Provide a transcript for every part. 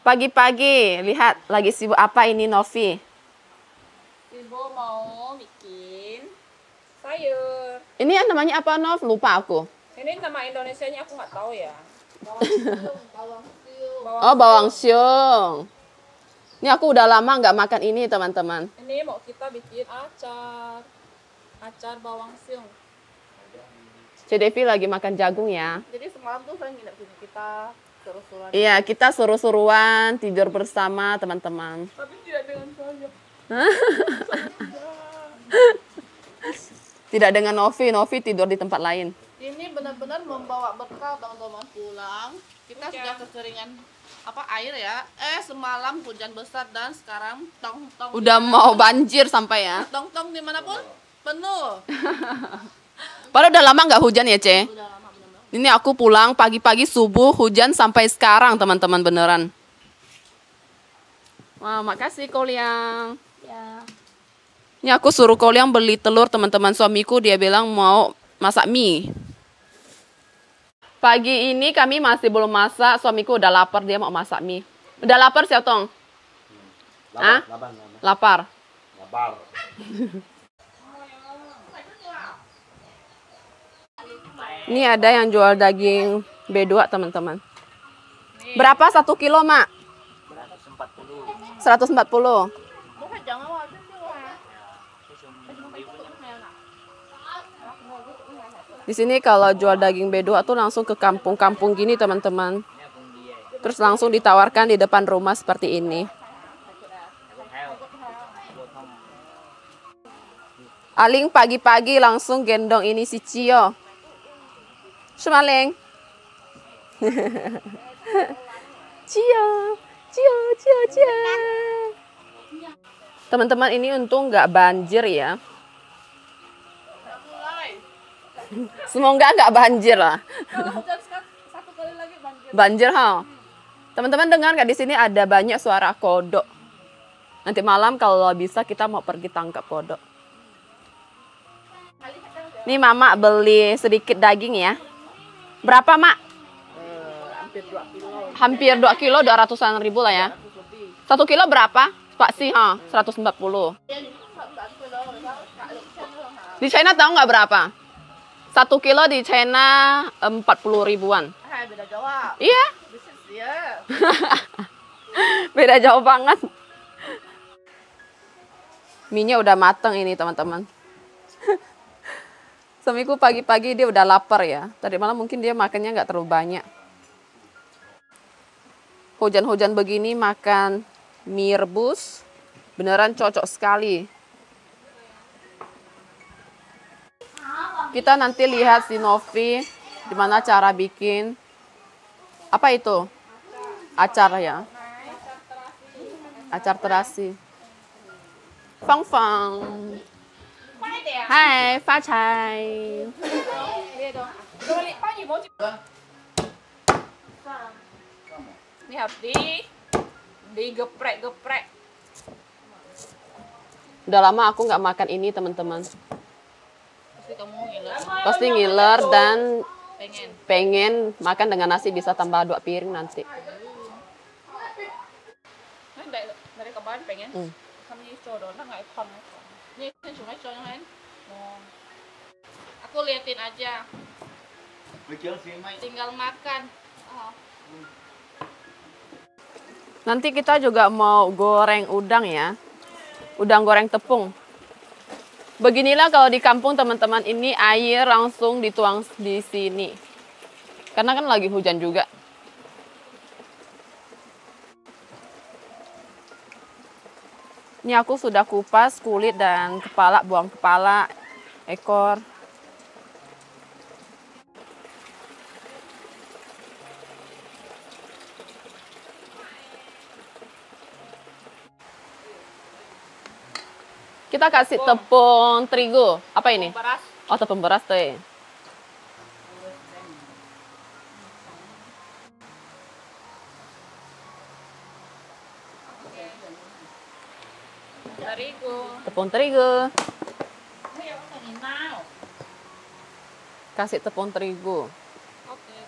Pagi-pagi, lihat lagi sibuk apa ini Novi? Ibu mau bikin sayur. Ini yang namanya apa Nov? Lupa aku. Ini nama Indonesianya aku nggak tahu ya. Oh, bawang siung. Ini aku udah lama nggak makan ini teman-teman. Ini mau kita bikin acar. Acar bawang siung. Devi lagi makan jagung ya. Jadi semalam tuh saya nginep sini kita seru-seruan. Iya, kita seru-seruan tidur bersama teman-teman. Tapi tidak dengan saya. Tidak dengan Novi, Novi tidur di tempat lain. Ini benar-benar membawa berkah teman-teman pulang. Kita sudah kekeringan apa air ya. Semalam hujan besar dan sekarang tong-tong. Udah mau banjir sampai ya. Tong-tong dimanapun penuh. Padahal udah lama nggak hujan ya, Ce? Udah lama benar-benar. Ini aku pulang pagi-pagi subuh hujan sampai sekarang teman-teman beneran. Wah, makasih Koliang. Ya. Ini aku suruh Koliang beli telur teman-teman suamiku, dia bilang mau masak mie. Pagi ini kami masih belum masak, suamiku udah lapar, dia mau masak mie. Udah lapar Xiao Tong? Hah? Lapar. Ini ada yang jual daging B2 teman-teman. Berapa 1 kilo, Mak? 140. Di sini kalau jual daging B2 tuh langsung ke kampung-kampung gini teman-teman. Terus langsung ditawarkan di depan rumah seperti ini. Aling pagi-pagi langsung gendong ini si Cio. Semaling. Cio. Teman-teman ini untung nggak banjir ya. Semoga nggak banjir lah. Kalau hujan satu kali lagi banjir. Banjir ha. Teman-teman dengar nggak di sini ada banyak suara kodok. Nanti malam kalau bisa kita mau pergi tangkap kodok. Nih Mama beli sedikit daging ya. Berapa Mak? Hampir 2 kilo. Hampir 2 kilo 200-an ribu lah ya. 1 kilo berapa? Pak sih ha, 140. Di China tahu nggak berapa? 1 kilo di China 40 ribuan. Beda Jawa. Iya. Bisnis ya. Beda jauh banget. Mie-nya udah mateng ini teman-teman. Suamiku pagi-pagi dia udah lapar ya. Tadi malam mungkin dia makannya nggak terlalu banyak. Hujan-hujan begini makan mie rebus beneran cocok sekali. Kita nanti lihat si Novi gimana cara bikin apa itu? Acar ya. Acar terasi. Fang Fang. Hai, Fa Chai. Ini harus digeprek-geprek. Udah lama aku nggak makan ini teman-teman. Pasti kamu ngiler. Pasti ngiler dan Pengen. pengen makan dengan nasi bisa tambah 2 piring nanti. Nah, dari kemarin pengen. Kami coba dong, nggak ikon. Ini cuma coba kan. Aku liatin aja. Tinggal makan. Nanti kita juga mau goreng udang ya. Udang goreng tepung. Beginilah kalau di kampung teman-teman, ini air langsung dituang di sini. Karena kan lagi hujan juga. Ini aku sudah kupas kulit dan kepala, buang kepala, ekor. Kita kasih tepung terigu. Apa ini? Beras. Oh, tepung beras tuh. Terigu. Tepung terigu. Kasih tepung terigu. Oke.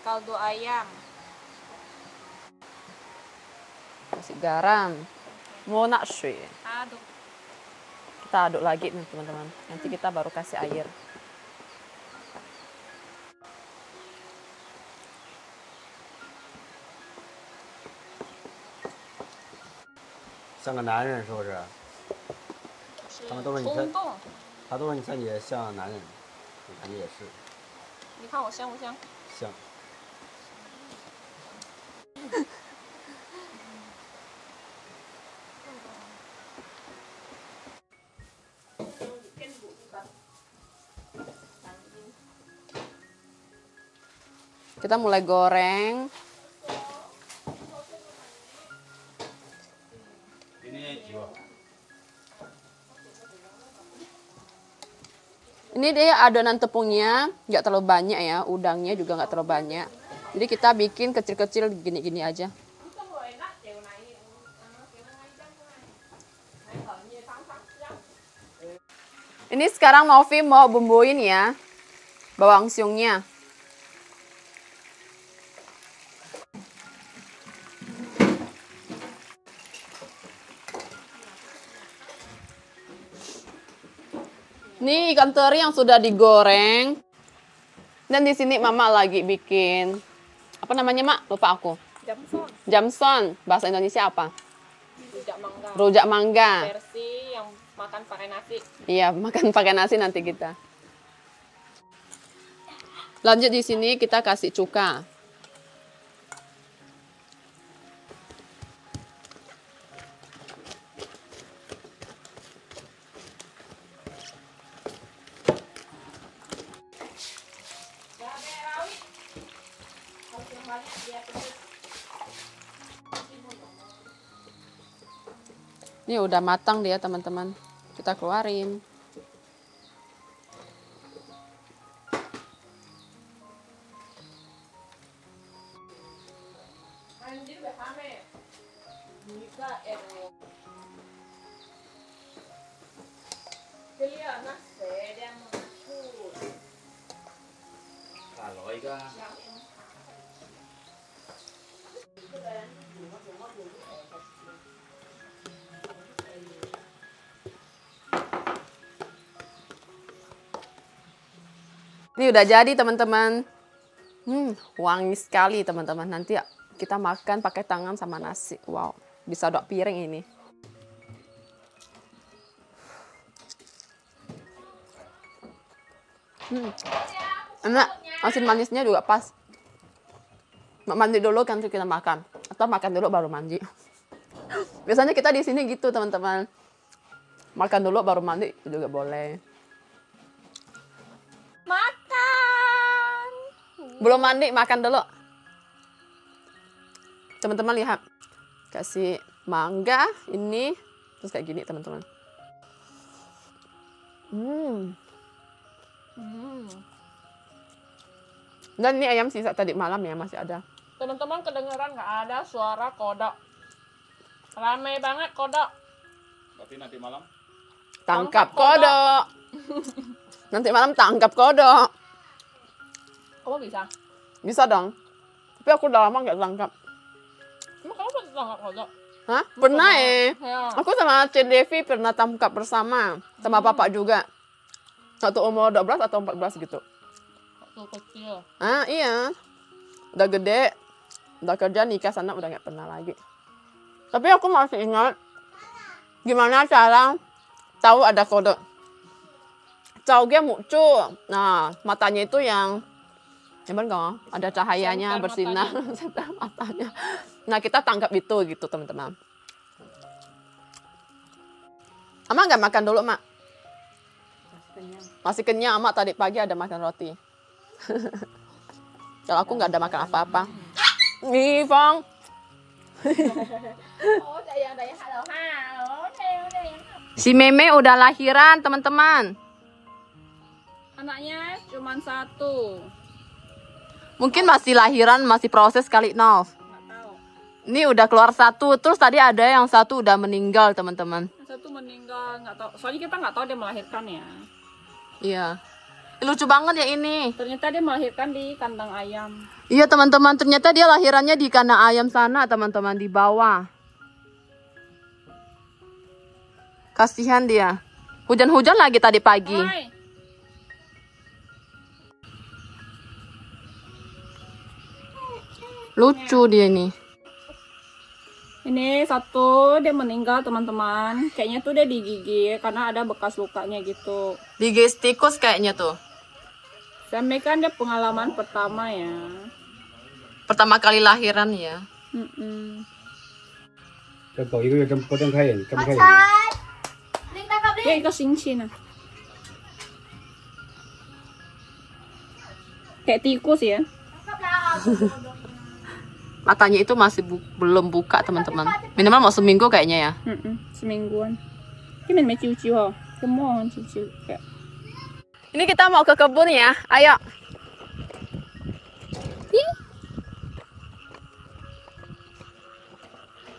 kaldu ayam. Kasih garam. Mau nak shui. Aduk. Kita aduk lagi nih teman-teman. Nanti kita baru kasih air. 像个男人是不是？他们都说你像，冲动。他都说你像也像男人，我感觉也是你看我香不香？像。Kita mulai goreng. Ini dia adonan tepungnya, nggak terlalu banyak ya, udangnya juga nggak terlalu banyak. Jadi kita bikin kecil-kecil gini-gini aja. Ini sekarang Novi mau bumbuin ya, bawang siungnya. Ini ikan teri yang sudah digoreng. Dan di sini Mama lagi bikin apa namanya, Mak? Lupa aku. Jamson. Jamson. Bahasa Indonesia apa? Rujak mangga. Rujak mangga. Versi yang makan pakai nasi. Iya, makan pakai nasi nanti kita. Lanjut di sini kita kasih cuka. Ini udah matang dia teman-teman. Kita keluarin. Ini udah jadi teman-teman. Wangi sekali teman-teman. Nanti kita makan pakai tangan sama nasi. Wow, bisa dok piring ini. Enak, asin manisnya juga pas. Mandi dulu kan kita makan, atau makan dulu baru mandi. Biasanya kita di sini gitu teman-teman. Makan dulu baru mandi juga boleh. Makan. Belum mandi, makan dulu. Teman-teman lihat. Kasih mangga ini. Terus kayak gini teman-teman. Dan ini ayam sisa tadi malam ya, masih ada. Teman-teman kedengeran nggak ada suara kodok? Ramai banget kodok. Berarti nanti malam Tangkap kodok. Nanti malam tangkap kodok. Kamu bisa? Bisa dong. Tapi aku udah lama nggak tangkap. Emang kamu pernah tangkap kodok? Hah? Pernah Ya. Aku sama Cik Devi pernah tangkap bersama. Sama Bapak juga. Satu umur 12 atau 14 gitu. Waktu kecil. Ah iya. Udah gede. Udah kerja nikah sana udah nggak pernah lagi. Tapi aku masih ingat. Gimana cara tahu ada kodok. Cauge muncul. Nah, matanya itu yang gimana? Ada cahayanya Senter bersinar. Senter matanya. Nah, kita tangkap itu gitu, teman-teman. Ama nggak makan dulu, Mak? Masih kenyang. Ama tadi pagi ada makan roti. Kalau aku nggak ada makan apa-apa. Nih, Fong. Si Meme udah lahiran, teman-teman. Anaknya cuma 1. Mungkin masih lahiran, masih proses kali, Nov. Nggak tahu. Ini udah keluar 1, terus tadi ada yang 1 udah meninggal, teman-teman. Yang 1 meninggal, nggak tahu. Soalnya kita nggak tahu dia melahirkan ya. Iya. Lucu banget ya ini. Ternyata dia melahirkan di kandang ayam. Iya teman-teman, ternyata dia lahirannya di kandang ayam sana teman-teman, di bawah. Kasihan dia. Hujan-hujan lagi tadi pagi. Hai. Lucu dia ini. Ini satu dia meninggal teman-teman. Kayaknya tuh dia digigit karena ada bekas lukanya gitu. Digigit tikus kayaknya tuh. Sampai kan dia pengalaman pertama ya. Pertama kali lahiran ya. Mm-mm. 这狗1个月真不睁开眼，睁不开眼睛。 Dia 1个星期呢. Kayak tikus ya. Matanya itu masih belum buka teman-teman. Minimal mau seminggu kayaknya ya. Semingguan. Ini main ciu-ciu ha. Semua ciu-ciu kayak. Ini kita mau ke kebun ya. Ayo.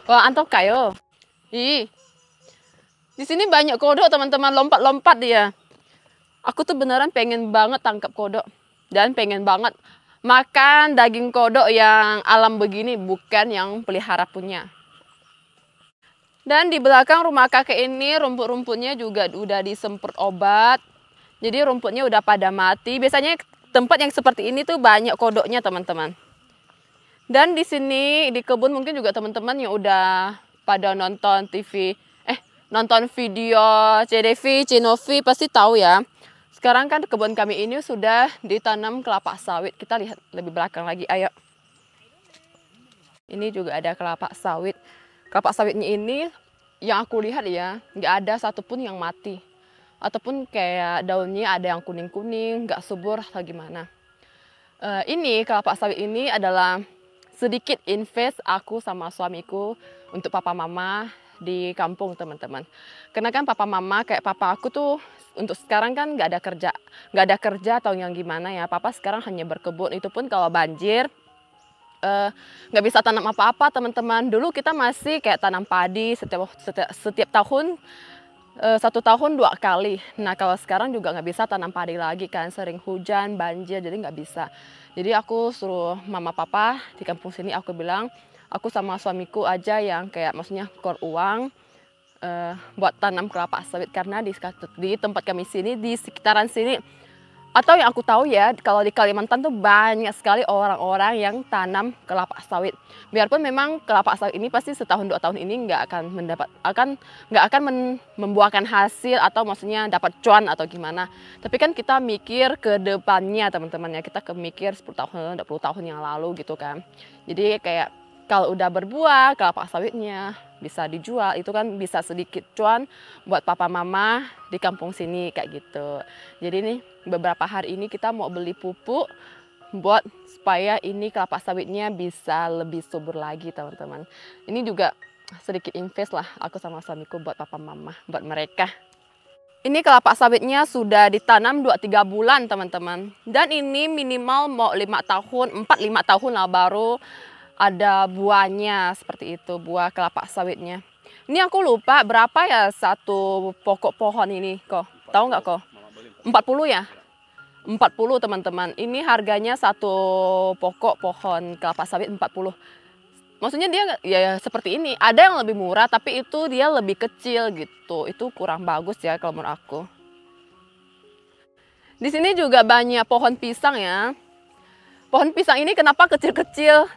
Wah, antok kayo. Ih. Di sini banyak kodok teman-teman, lompat-lompat dia. Aku tuh beneran pengen banget tangkap kodok dan pengen banget makan daging kodok yang alam begini, bukan yang pelihara punya. Dan di belakang rumah kakek ini rumput-rumputnya juga udah disemprot obat. Jadi rumputnya udah pada mati. Biasanya tempat yang seperti ini tuh banyak kodoknya teman-teman. Dan di sini di kebun mungkin juga teman-teman yang udah pada nonton TV, nonton video CDV, Cinovi pasti tahu ya. Sekarang kan kebun kami ini sudah ditanam kelapa sawit. Kita lihat lebih belakang lagi, ayo. Ini juga ada kelapa sawit. Kelapa sawitnya ini yang aku lihat ya, nggak ada satupun yang mati. Ataupun kayak daunnya ada yang kuning-kuning, nggak subur atau gimana. Ini kelapa sawit ini adalah sedikit invest aku sama suamiku untuk papa mama di kampung teman-teman. Karena kan papa mama kayak papa aku tuh untuk sekarang kan nggak ada kerja atau yang gimana ya. Papa sekarang hanya berkebun, itu pun kalau banjir nggak bisa tanam apa-apa teman-teman. Dulu kita masih kayak tanam padi setiap tahun 1 tahun 2 kali. Nah kalau sekarang juga nggak bisa tanam padi lagi kan, sering hujan, banjir, jadi nggak bisa. Jadi aku suruh mama papa di kampung sini, aku bilang aku sama suamiku aja yang kayak maksudnya kor uang buat tanam kelapa sawit, karena di tempat kami sini, di sekitaran sini, atau yang aku tahu ya, kalau di Kalimantan tuh banyak sekali orang-orang yang tanam kelapa sawit. Biarpun memang kelapa sawit ini pasti setahun 2 tahun ini nggak akan membuahkan hasil atau maksudnya dapat cuan atau gimana. Tapi kan kita mikir ke depannya teman-teman ya, kita mikir 10 tahun, 20 tahun yang lalu gitu kan. Jadi kayak kalau udah berbuah kelapa sawitnya bisa dijual, itu kan bisa sedikit cuan buat papa mama di kampung sini kayak gitu. Jadi nih beberapa hari ini kita mau beli pupuk buat supaya ini kelapa sawitnya bisa lebih subur lagi teman-teman. Ini juga sedikit invest lah aku sama suamiku buat papa mama, buat mereka. Ini kelapa sawitnya sudah ditanam 2-3 bulan teman-teman. Dan ini minimal mau 5 tahun, 4-5 tahun lah baru ada buahnya seperti itu, buah kelapa sawitnya. Ini aku lupa berapa ya satu pokok pohon ini kok. Tahu nggak kok? 40 ya? 40 teman-teman. Ini harganya satu pokok pohon kelapa sawit 40. Maksudnya dia ya seperti ini. Ada yang lebih murah tapi itu dia lebih kecil gitu. Itu kurang bagus ya kalau menurut aku. Di sini juga banyak pohon pisang ya. Pohon pisang ini kenapa kecil-kecil?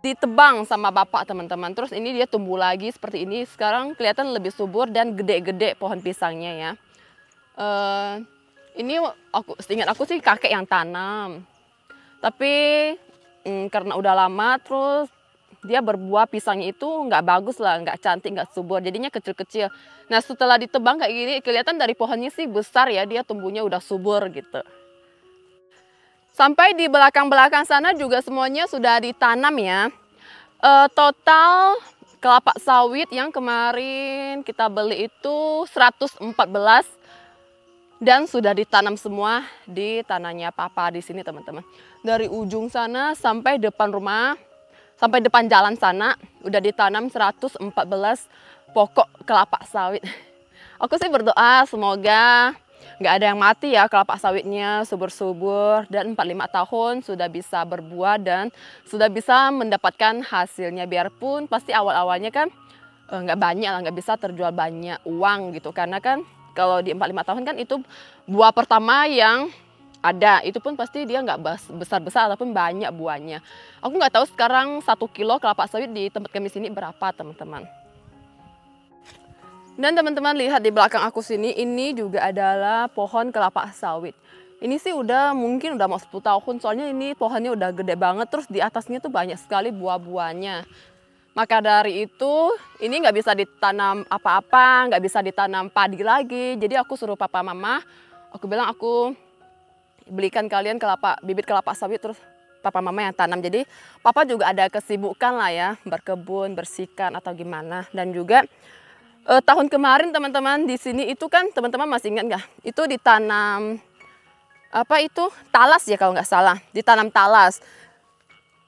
Ditebang sama bapak teman-teman. Terus ini dia tumbuh lagi seperti ini. Sekarang kelihatan lebih subur dan gede-gede pohon pisangnya ya. Ini seingat aku sih kakek yang tanam. Tapi karena udah lama terus dia berbuah, pisangnya itu nggak bagus lah, nggak cantik, nggak subur. Jadinya kecil-kecil. Nah setelah ditebang kayak gini kelihatan dari pohonnya sih besar ya. Dia tumbuhnya udah subur gitu. Sampai di belakang-belakang sana juga semuanya sudah ditanam ya. Total kelapa sawit yang kemarin kita beli itu 114 dan sudah ditanam semua di tanahnya papa di sini teman-teman. Dari ujung sana sampai depan rumah, sampai depan jalan sana udah ditanam 114 pokok kelapa sawit. Aku sih berdoa semoga nggak ada yang mati ya, kelapa sawitnya subur-subur dan 4-5 tahun sudah bisa berbuah dan sudah bisa mendapatkan hasilnya. Biarpun pasti awal-awalnya kan nggak banyak lah, nggak bisa terjual banyak uang gitu, karena kan kalau di 4-5 tahun kan itu buah pertama yang ada, itu pun pasti dia nggak besar-besar ataupun banyak buahnya. Aku nggak tahu sekarang 1 kilo kelapa sawit di tempat kami sini berapa teman-teman. Dan teman-teman lihat di belakang aku sini, ini juga adalah pohon kelapa sawit. Ini sih mungkin udah mau 10 tahun, soalnya ini pohonnya udah gede banget, terus di atasnya tuh banyak sekali buah-buahnya. Maka dari itu, ini nggak bisa ditanam apa-apa, nggak bisa ditanam padi lagi. Jadi aku suruh papa mama, aku bilang aku belikan kalian bibit kelapa sawit, terus papa mama yang tanam. Jadi papa juga ada kesibukan lah ya, berkebun, bersihkan atau gimana. Dan juga tahun kemarin teman-teman di sini itu kan teman-teman masih ingat nggak? Itu ditanam apa itu? Talas ya kalau nggak salah. Ditanam talas.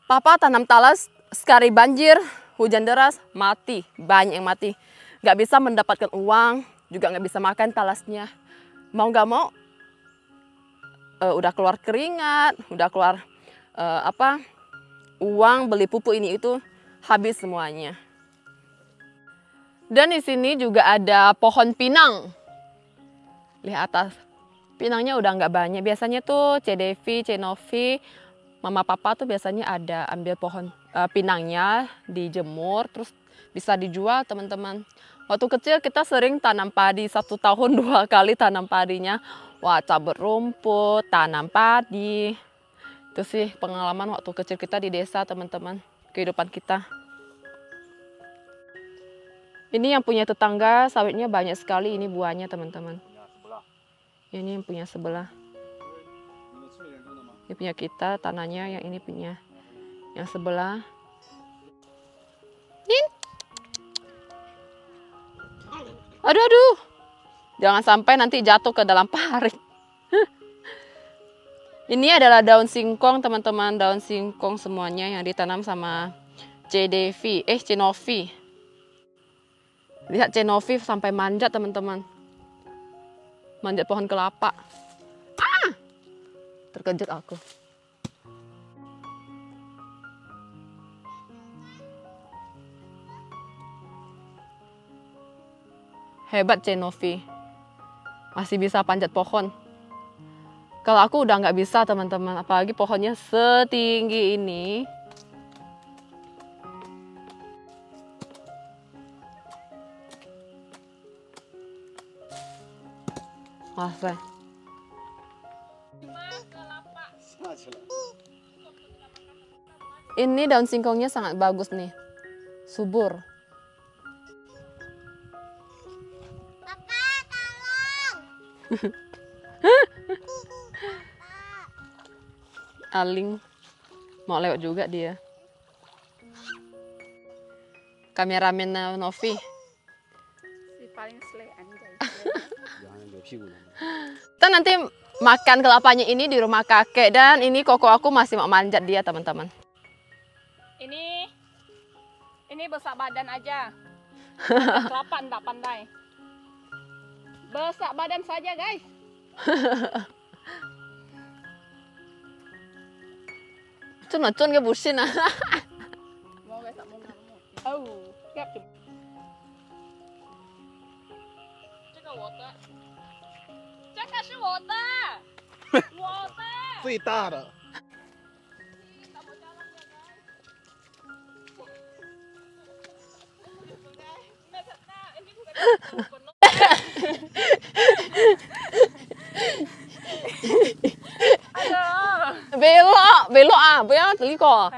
Papa tanam talas, sekali banjir, hujan deras, mati. Banyak yang mati. Nggak bisa mendapatkan uang, juga nggak bisa makan talasnya. Mau nggak mau, udah keluar keringat, udah keluar uang beli pupuk ini itu habis semuanya. Dan di sini juga ada pohon pinang. Lihat atas, pinangnya udah nggak banyak. Biasanya tuh Cedevi, Cenovi, mama papa tuh biasanya ada ambil pohon pinangnya, dijemur, terus bisa dijual teman-teman. Waktu kecil kita sering tanam padi, 1 tahun 2 kali tanam padinya. Wah, cabut rumput, tanam padi. Itu sih pengalaman waktu kecil kita di desa teman-teman, kehidupan kita. Ini yang punya tetangga, sawitnya banyak sekali ini buahnya teman-teman. Ini yang punya sebelah. Ini punya kita, tanahnya, yang ini punya yang sebelah. Nin. Aduh. Jangan sampai nanti jatuh ke dalam parit. Ini adalah daun singkong teman-teman, daun singkong semuanya yang ditanam sama Cenovi. Lihat Cenovi sampai manjat teman-teman. Manjat pohon kelapa. Terkejut aku. Hebat Cenovi. Masih bisa panjat pohon. Kalau aku udah nggak bisa teman-teman. Apalagi pohonnya setinggi ini. Masa. Ini daun singkongnya sangat bagus nih, subur. Papa, tolong. Aling mau lewat juga dia. Kameramen Novi. Si paling slay anjay. Kita nanti makan kelapanya ini di rumah kakek, dan ini koko aku masih mau manjat dia teman-teman. Ini besar badan aja. Kelapa enggak pandai. Besar badan saja guys. Cun ke busin ah. Mau guys, tak mau ngamuk. Oh, siap tuh. Ini我的。这个是我的。我的。最大的。Belok ah, belok teliko.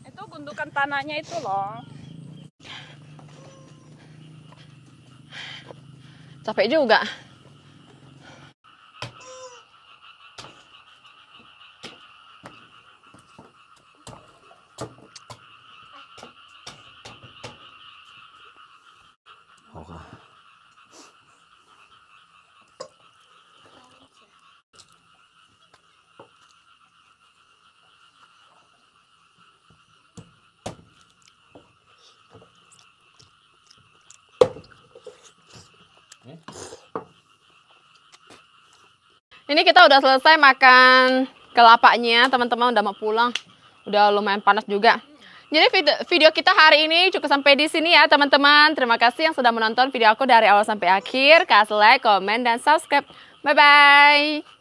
Itu gundukan tanahnya itu loh. Capek juga. Ini kita udah selesai makan kelapanya, teman-teman udah mau pulang. Udah lumayan panas juga. Jadi video kita hari ini cukup sampai di sini ya teman-teman. Terima kasih yang sudah menonton video aku dari awal sampai akhir. Kasih like, komen, dan subscribe. Bye-bye.